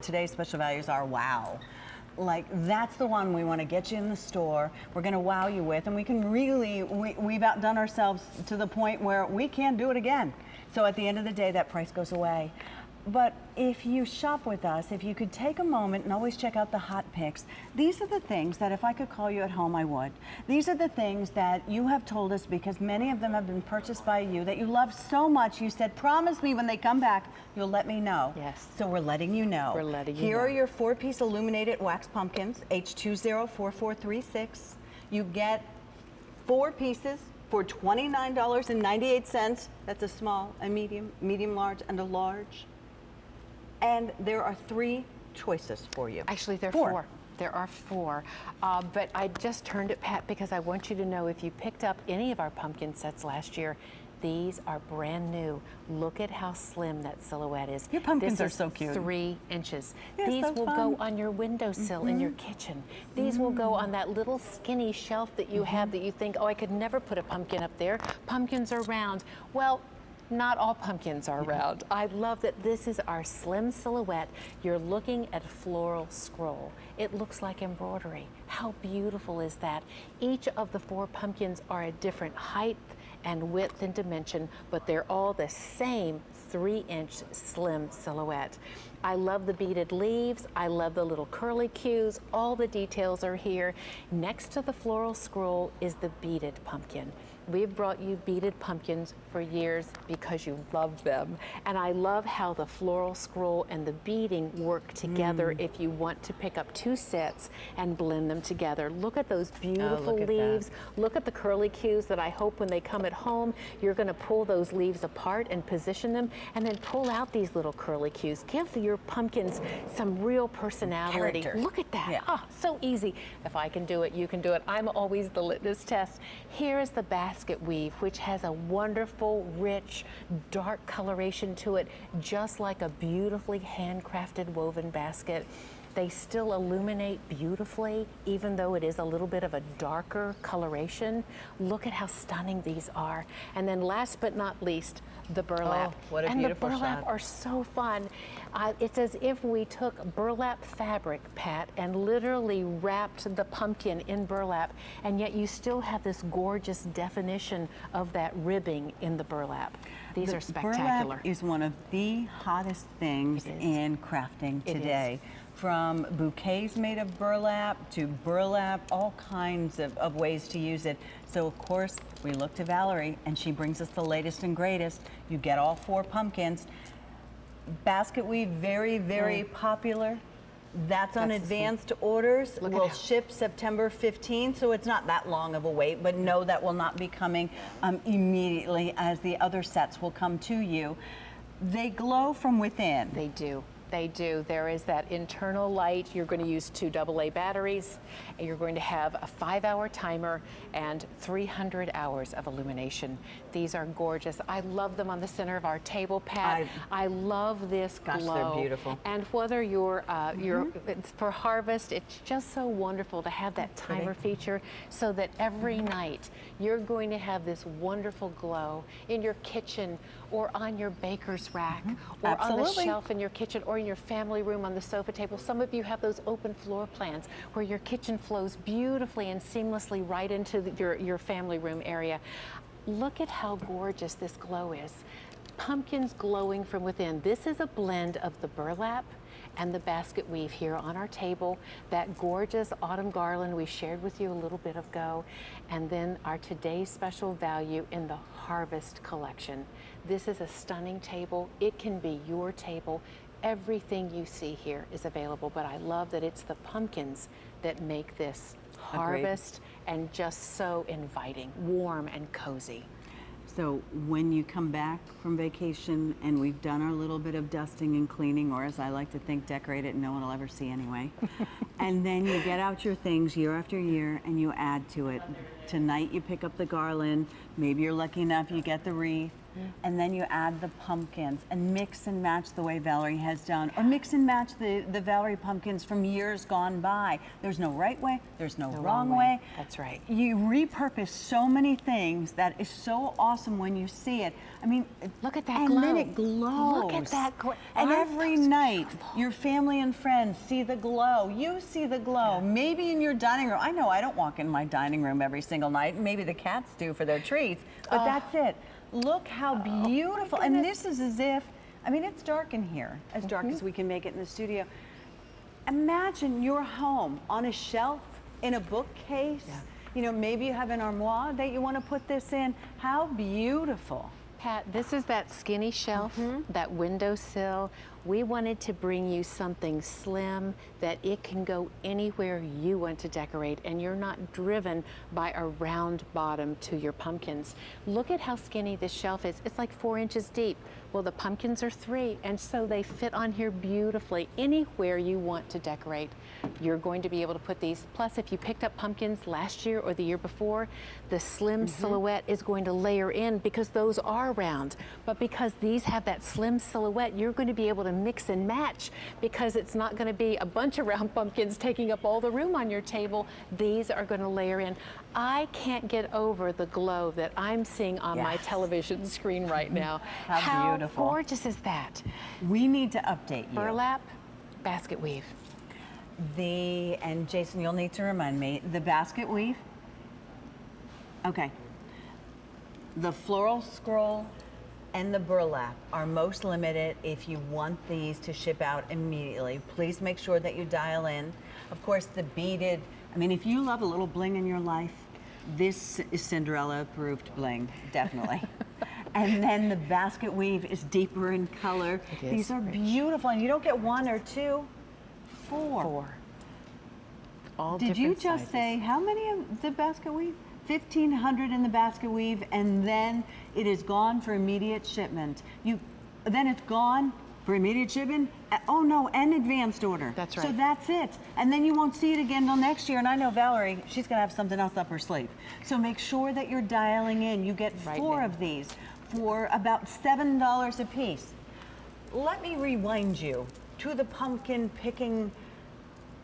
today's special values are wow. Like, that's the one we want to get you in the store. We're going to wow you with, and we can really, we've outdone ourselves to the point where we can't do it again. So at the end of the day, that price goes away. But if you shop with us, if you could take a moment and always check out the hot picks, these are the things that if I could call you at home, I would. These are the things that you have told us, because many of them have been purchased by you, that you love so much. You said, promise me when they come back, you'll let me know. Yes. So we're letting you know. We're letting you know. Here are your 4-piece illuminated wax pumpkins, H204436. You get 4 pieces for $29.98. That's a small, a medium, medium large, and a large. And there are 3 choices for you. Actually, there are 4. There are 4. But I just turned it, Pat, because I want you to know if you picked up any of our pumpkin sets last year, these are brand new. Look at how slim that silhouette is. Your pumpkins this are so cute. 3 inches. They're These so will fun. go on your windowsill in your kitchen. These will go on that little skinny shelf that you have that you think, oh, I could never put a pumpkin up there. Pumpkins are round. Well, not all pumpkins are round. I love that this is our slim silhouette. You're looking at a floral scroll. It looks like embroidery. How beautiful is that? Each of the 4 pumpkins are a different height and width and dimension, but they're all the same 3-inch slim silhouette. I love the beaded leaves. I love the little curly cues. All the details are here. Next to the floral scroll is the beaded pumpkin. We've brought you beaded pumpkins for years because you love them. And I love how the floral scroll and the beading work together if you want to pick up 2 sets and blend them together. Look at those beautiful leaves. Look at the curly cues that I hope when they come at home, you're going to pull those leaves apart and position them, and then pull out these little curly cues. Give your pumpkins some real personality. Character. Look at that. Ah, so easy. If I can do it, you can do it. I'm always the litmus test. Here is the basket weave, which has a wonderful, rich, dark coloration to it, just like a beautifully handcrafted woven basket. They still illuminate beautifully, even though it is a little bit of a darker coloration. Look at how stunning these are. And then last but not least, the burlap. Oh, what a and beautiful the burlap shot. are so fun. It's as if we took burlap fabric, Pat, and literally wrapped the pumpkin in burlap, and yet you still have this gorgeous definition of that ribbing in the burlap. These are spectacular. Burlap is one of the hottest things in crafting today. From bouquets made of burlap to burlap, all kinds of ways to use it. So of course, we look to Valerie and she brings us the latest and greatest. You get all 4 pumpkins. Basket weave, very, very popular. That's on advanced orders. We'll ship September 15th, so it's not that long of a wait, but no, that will not be coming immediately, as the other sets will come to you. They glow from within. They do. They do. There is that internal light. You're going to use 2 AA batteries, and you're going to have a 5-hour timer and 300 hours of illumination. These are gorgeous. I love them on the center of our table, Pat. I love this glow. Gosh, they're beautiful. And whether you're it's for harvest, it's just so wonderful to have that timer feature, so that every night you're going to have this wonderful glow in your kitchen, or on your baker's rack, or on the shelf in your kitchen, or in your family room on the sofa table. Some of you have those open floor plans where your kitchen flows beautifully and seamlessly right into your family room area. Look at how gorgeous this glow is. Pumpkins glowing from within. This is a blend of the burlap and the basket weave here on our table, that gorgeous autumn garland we shared with you a little bit ago, and then our today's special value in the harvest collection. This is a stunning table. It can be your table. Everything you see here is available, but I love that it's the pumpkins that make this harvest and just so inviting, warm and cozy. So when you come back from vacation and we've done our little bit of dusting and cleaning, or as I like to think, decorate it and no one will ever see anyway, and then you get out your things year after year and you add to it. Tonight you pick up the garland, maybe you're lucky enough you get the wreath, and then you add the pumpkins and mix and match the way Valerie has done, or mix and match the Valerie pumpkins from years gone by. There's no right way, there's no wrong way. That's right. You repurpose so many things that is so awesome when you see it. I mean, look at that and glow. And then it glows. Look at that glow. And every night, your family and friends see the glow. You see the glow. Maybe in your dining room. I know I don't walk in my dining room every single night. Maybe the cats do for their treats. But that's it. Look how beautiful. And this is as if, I mean, it's dark in here, as dark as we can make it in the studio. Imagine your home on a shelf, in a bookcase. You know, maybe you have an armoire that you want to put this in. How beautiful. Pat, this is that skinny shelf, that windowsill. We wanted to bring you something slim that it can go anywhere you want to decorate, and you're not driven by a round bottom to your pumpkins. Look at how skinny this shelf is. It's like 4 inches deep. Well, the pumpkins are 3, and so they fit on here beautifully. Anywhere you want to decorate, you're going to be able to put these. Plus, if you picked up pumpkins last year or the year before, the slim silhouette is going to layer in because those are round. But because these have that slim silhouette, you're going to be able to mix and match because it's not going to be a bunch of round pumpkins taking up all the room on your table. These are going to layer in. I can't get over the glow that I'm seeing on my television screen right now. How beautiful. How gorgeous is that? We need to update you. Burlap, basket weave. And Jason, you'll need to remind me, the basket weave. Okay. The floral scroll and the burlap are most limited if you want these to ship out immediately. Please make sure that you dial in. Of course, the beaded, I mean, if you love a little bling in your life, this is Cinderella approved bling, definitely. And then the basket weave is deeper in color. These are beautiful, and you don't get 1 or 2, 4. All Did you different just sizes. say how many of the basket weave? 1,500 in the basket weave, and then it is gone for immediate shipment. Then it's gone for immediate shipment. Oh no, and advanced order. That's right. So that's it. And then you won't see it again till next year. And I know Valerie, she's gonna have something else up her sleeve. So make sure that you're dialing in. You get 4 of these for about $7 a piece. Let me rewind you to the pumpkin picking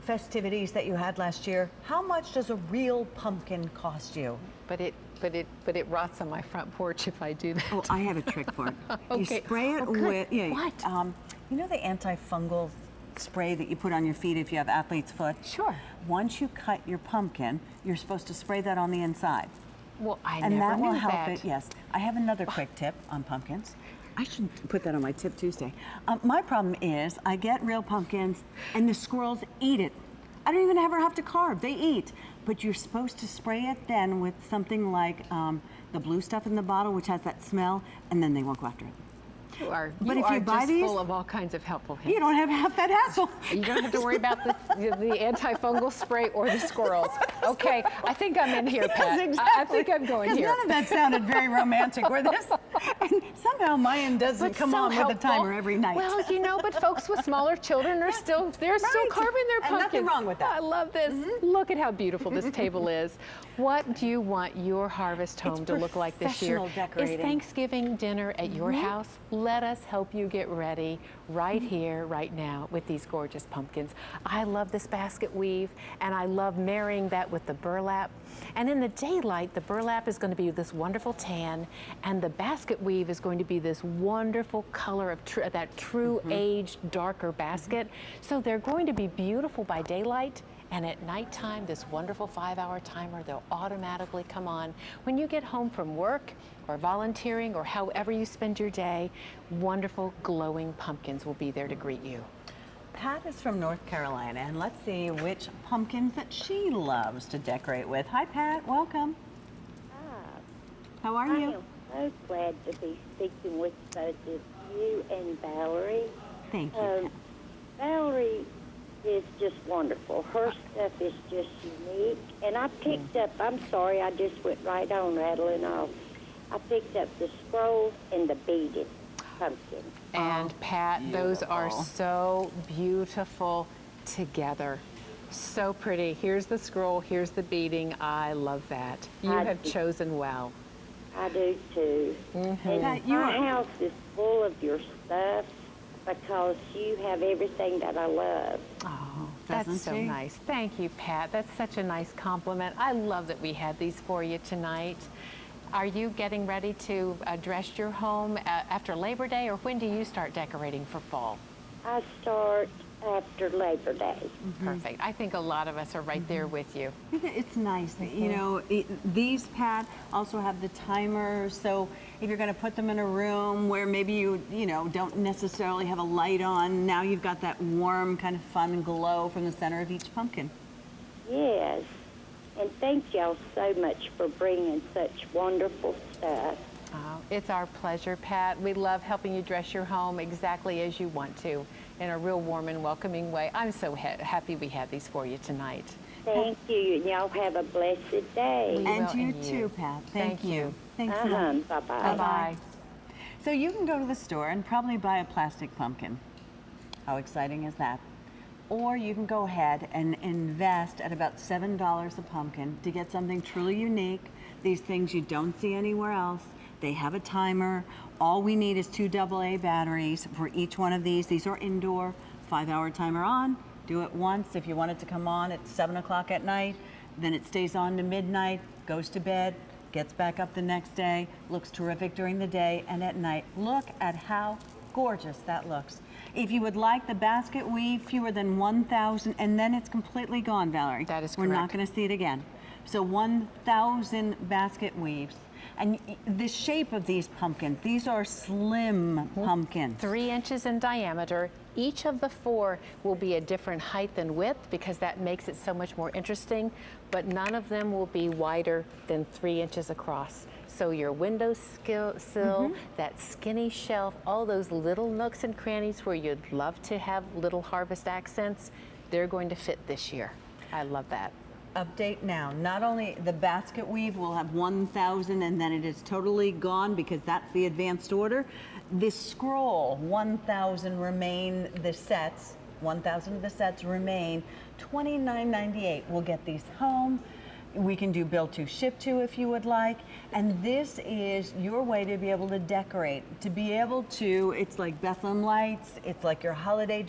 festivities that you had last year. How much does a real pumpkin cost you? But it rots on my front porch if I do that. Oh, I have a trick for it. You Okay. spray it Oh, good. with What? you know the antifungal spray that you put on your feet if you have athlete's foot? Sure. Once you cut your pumpkin, you're supposed to spray that on the inside. Well, I And never that will knew help that. it, yes. I have another quick tip on pumpkins. I should put that on my Tip Tuesday. My problem is I get real pumpkins and the squirrels eat it. I don't even ever have to carve, they eat. But you're supposed to spray it then with something like the blue stuff in the bottle, which has that smell, and then they won't go after it. But if you buy just these, full of all kinds of helpful hints. you don't have half that hassle. You don't have to worry about the antifungal spray or the squirrels. Okay, I think I'm in here, Pat. I think I'm going here. None of that sounded very romantic, were this? And somehow mine doesn't come on with a timer every night. Well, you know, but folks with smaller children are still carving their pumpkins. And nothing wrong with that. I love this. Look at how beautiful this table is. What do you want your harvest home to look like this year? Professional decorating. Is Thanksgiving dinner at your house? Let us help you get ready right here, right now with these gorgeous pumpkins. I love this basket weave, and I love marrying that with the burlap. And in the daylight, the burlap is going to be this wonderful tan, and the basket weave is going to be this wonderful color of that true aged, darker basket. So they're going to be beautiful by daylight. And at nighttime, this wonderful 5-hour timer, they'll automatically come on. When you get home from work or volunteering or however you spend your day, wonderful glowing pumpkins will be there to greet you. Pat is from North Carolina, and let's see which pumpkins that she loves to decorate with. Hi, Pat. Welcome. Hi. How are I you? am so glad to be speaking with both of you and Valerie. Thank you. Valerie is just wonderful. Her stuff is just unique. And I picked up, I'm sorry, I just went right on rattling off. I picked up the scrolls and the beaded pumpkin. And Pat, those are so beautiful together. So pretty. Here's the scroll, here's the beading. I love that. You have chosen well. I do too. And Pat, my house is full of your stuff because you have everything that I love. Oh, that's Doesn't so she? nice. Thank you, Pat. That's such a nice compliment. I love that we had these for you tonight. Are you getting ready to dress your home after Labor Day, or when do you start decorating for fall? I start after Labor Day. Perfect. I think a lot of us are right there with you. It's nice that, you know, these, Pat, also have the timer. So if you're going to put them in a room where maybe you know, don't necessarily have a light on, now you've got that warm, kind of fun glow from the center of each pumpkin. Yes. And thank y'all so much for bringing such wonderful stuff. Oh, it's our pleasure, Pat. We love helping you dress your home exactly as you want to, in a real warm and welcoming way. I'm so happy we had these for you tonight. Thank you, and y'all have a blessed day. And will, you and you. too, Pat. Thank you. Thanks a Uh-huh. lot. Bye-bye. Bye-bye. So you can go to the store and probably buy a plastic pumpkin. How exciting is that? Or you can go ahead and invest at about $7 a pumpkin to get something truly unique. These things you don't see anywhere else. They have a timer. All we need is 2 AA batteries for each one of these. These are indoor, 5-hour timer on. Do it once. If you want it to come on at 7 o'clock at night, then it stays on to midnight, goes to bed, gets back up the next day, looks terrific during the day and at night. Look at how gorgeous that looks. If you would like the basket weave, fewer than 1,000, and then it's completely gone, Valerie. That is We're not correct. going to see it again. So 1,000 basket weaves. And the shape of these pumpkins, these are slim pumpkins. 3 inches in diameter. Each of the 4 will be a different height and width because that makes it so much more interesting, but none of them will be wider than 3 inches across. So your window sill, that skinny shelf, all those little nooks and crannies where you'd love to have little harvest accents, they're going to fit this year. I love that. Update now. Not only the basket weave will have 1,000 and then it is totally gone because that's the advanced order. This scroll, 1,000 remain the sets. 1,000 of the sets remain. $29.98. We'll get these home. We can do build to, ship to if you would like. And this is your way to be able to decorate, to be able to, it's like Bethlehem lights, it's like your holiday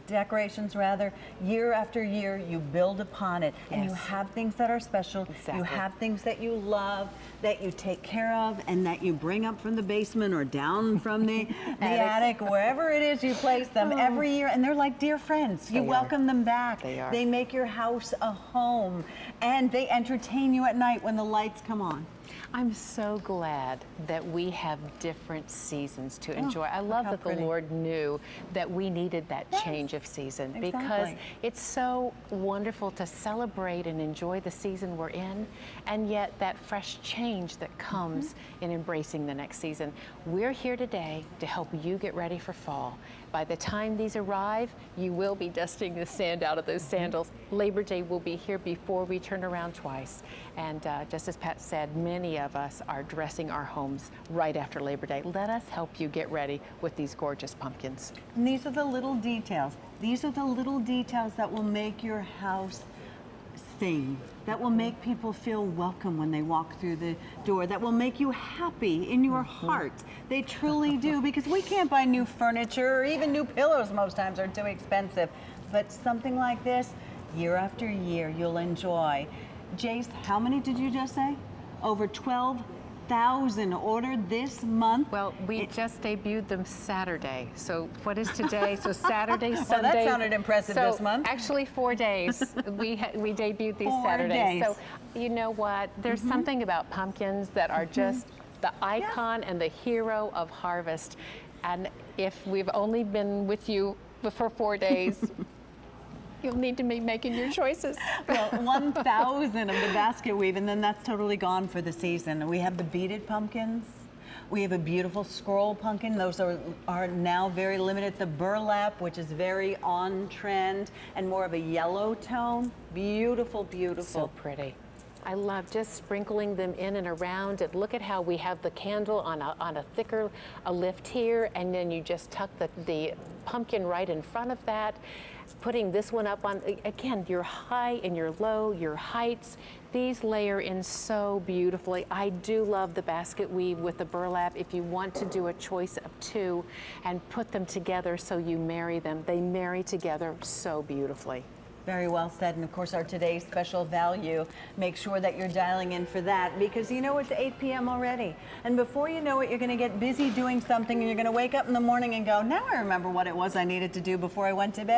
decorations rather. Year after year, you build upon it. And you Yes. have things that are special. Exactly. You have things that you love, that you take care of, and that you bring up from the basement or down from the attic, wherever it is you place them every year. And they're like dear friends. You They are. welcome them back. They are. They make your house a home. And they entertain you at night when the lights come on. I'm so glad that we have different seasons to enjoy. I love how that pretty. the Lord knew that we needed that change of season because exactly. it's so wonderful to celebrate and enjoy the season we're in, and yet that fresh change that comes in embracing the next season. We're here today to help you get ready for fall. By the time these arrive, you will be dusting the sand out of those sandals. Labor Day will be here before we turn around twice. And just as Pat said, many of us are dressing our homes right after Labor Day. Let us help you get ready with these gorgeous pumpkins. And these are the little details. These are the little details that will make your house sing, that will make people feel welcome when they walk through the door, that will make you happy in your heart. They truly do, because we can't buy new furniture or even new pillows most times are too expensive. But something like this, year after year, you'll enjoy. Jace, how many did you just say? Over 12,000 ordered this month. Well, we just debuted them Saturday. So what is today? So Saturday, Sunday. Well, that sounded impressive so this month. Actually, 4 days. We debuted these 4 Saturdays. days. So you know what? There's something about pumpkins that are just the icon and the hero of harvest. And if we've only been with you for 4 days, you'll need to be making your choices. Well, 1,000 of the basket weave, and then that's totally gone for the season. We have the beaded pumpkins. We have a beautiful scroll pumpkin. Those are now very limited. The burlap, which is very on trend and more of a yellow tone. Beautiful, beautiful. So pretty. I love just sprinkling them in and around. And look at how we have the candle on a thicker lift here, and then you just tuck the pumpkin right in front of that. Putting this one up on, again, your high and your low, your heights, these layer in so beautifully. I do love the basket weave with the burlap. If you want to do a choice of two and put them together so you marry them, they marry together so beautifully. Very well said, and of course our today's special value. Make sure that you're dialing in for that, because you know it's 8 p.m. already. And before you know it, you're gonna get busy doing something, and you're gonna wake up in the morning and go, now I remember what it was I needed to do before I went to bed.